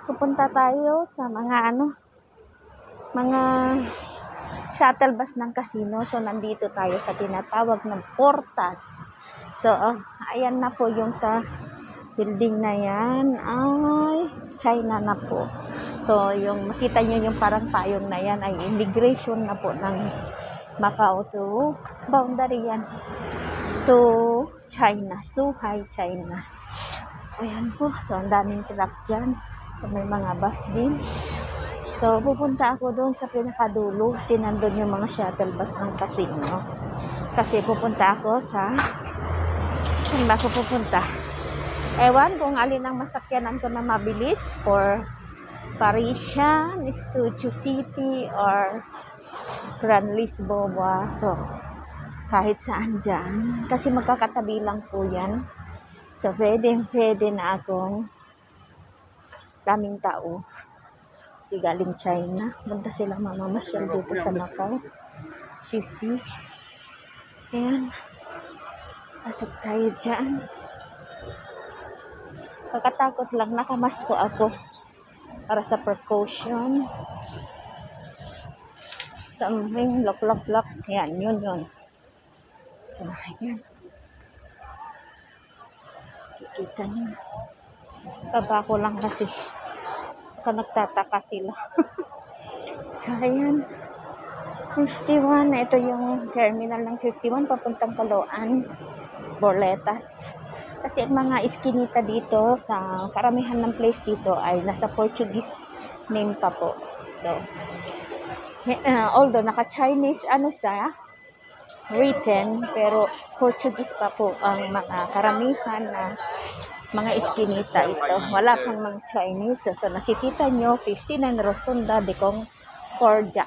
Pupunta tayo sa mga mga shuttle bus ng casino. So, nandito tayo sa tinatawag ng Portas. So, ayan na po yung sa building na yan. Ay, China na po. So, yung makita nyo yung parang payong na yan ay immigration na po ng Macau to boundary yan to China. Suhai, China. Ayan po. So, ang daming truck dyan. So, may mga bus din. So, pupunta ako doon sa pinakadulo kasi nandun yung mga shuttle bus ng casino. Kasi pupunta ako sa... Saan ba ako pupunta? Ewan kung alin ang masakyanan ko na mabilis for Parisian, Studio City, or Grand Lisboa. So, kahit saan dyan. Kasi magkakatabi lang po yan. So, pwede na akong daming tao. Kasi galing China. Punta sila mamamasyal dito sa Macau. Sisi. Ayan. Pasok tayo dyan. Kakatakot lang. Nakamasko ako. Para sa precaution. Something. Lock. Ayan. Yun. So, ayan. Kikita nyo. Baba ko lang kasi. Baka nagtataka sila. So, ayan. 51. Ito yung terminal ng 51. Papuntang Caloocan. Borletas. Kasi ang mga iskinita dito sa karamihan ng place dito ay nasa Portuguese name pa po. So, although naka-Chinese written, pero Portuguese pa po ang mga karamihan na mga iskinita ito. Wala pang mga Chinese. So, nakikita nyo, 59 Rotunda de Concordia.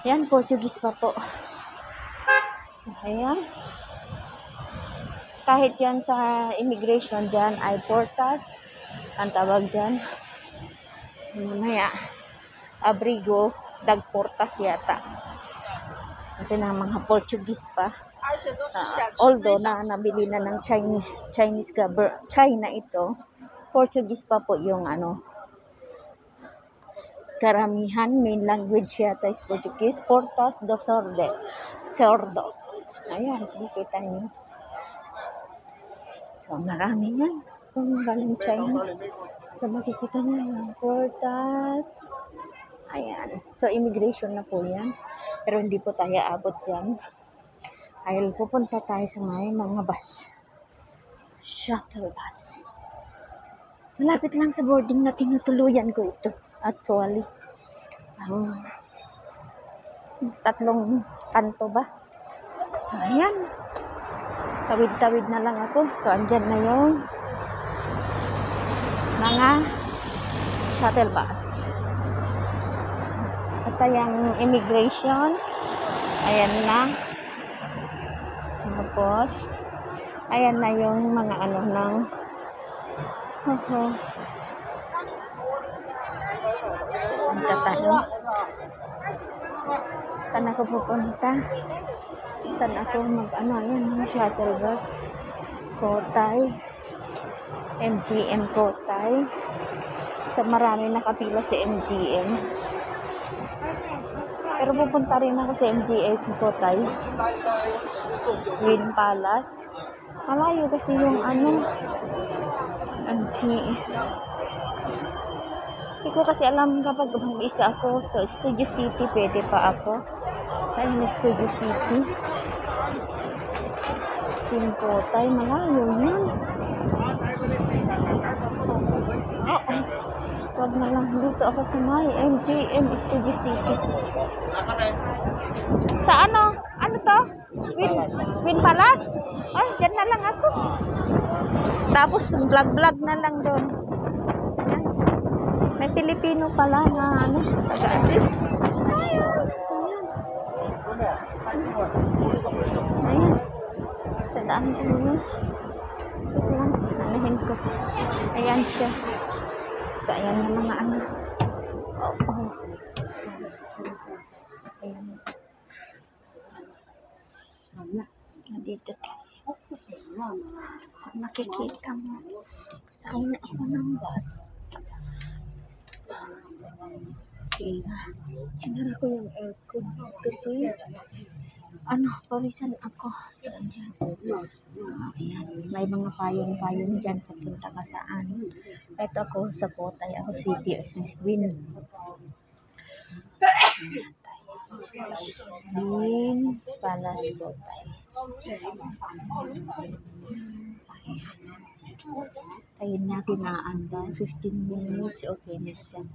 Yan, Portuguese pa po. So, ayan. Kahit yan sa immigration dyan ay Portas. Ang tawag dyan. Mamaya, Abrigo, Portas yata. Kasi na mga Portuguese pa. Although nabili na ng Chinese government, China ito, Portuguese pa po yung karamihan, main language yata is Portuguese. Portas do Sordo. Ayan, kita niyo. So, marami yan. Kung galing China. So, makikita niyo yung Portas. Ayan. So, immigration na po yan. Pero hindi po tayo abot yan. Ay, pupunta tayo sa mga bus. Shuttle bus. Malapit lang sa boarding na tinutuluyan ko ito. Actually. 3 kanto ba? So, ayan. Tawid-tawid na lang ako. So, andyan na yung mga shuttle bus. At yung immigration. Ayan na. Tapos, ayan na yung mga ng so, punta tayo. Saan ako pupunta? Saan ako ayan yung shuttle bus. Kotay. MGM Kotay. So, marami nakapila sa MGM. Pero pupunta rin ako sa MGM Kotay. Green Palace. Malayo kasi yung MGM. Hindi ko kasi alam kapag mag-isa ako. So, Studio City, pwede pa ako. Ayun na Studio City. Green Kotay. Malayo yun. Wag na lang dito ako sa MGM Studio City. Sa ano to? Win Palace? Ay, dyan na lang ako. Tapos vlog na lang doon. May Pilipino pala na taga-assist. Ayan. Sa daan ko yun. Anahin ko. Ayan siya. So, ayan yung mga Ayan. Dito tayo. Kung nakikita mo, kasama ako ng bus. Sige. Sinara ko yung aircon kasi pawisan ako. So, andyan. Ayan. May mga payong-payong dyan papunta ka saan. Ito ako sa Potay. Ako City of Win. Win Palace Potay. Ayun natin na anda. 15 minutes. Okay na siya.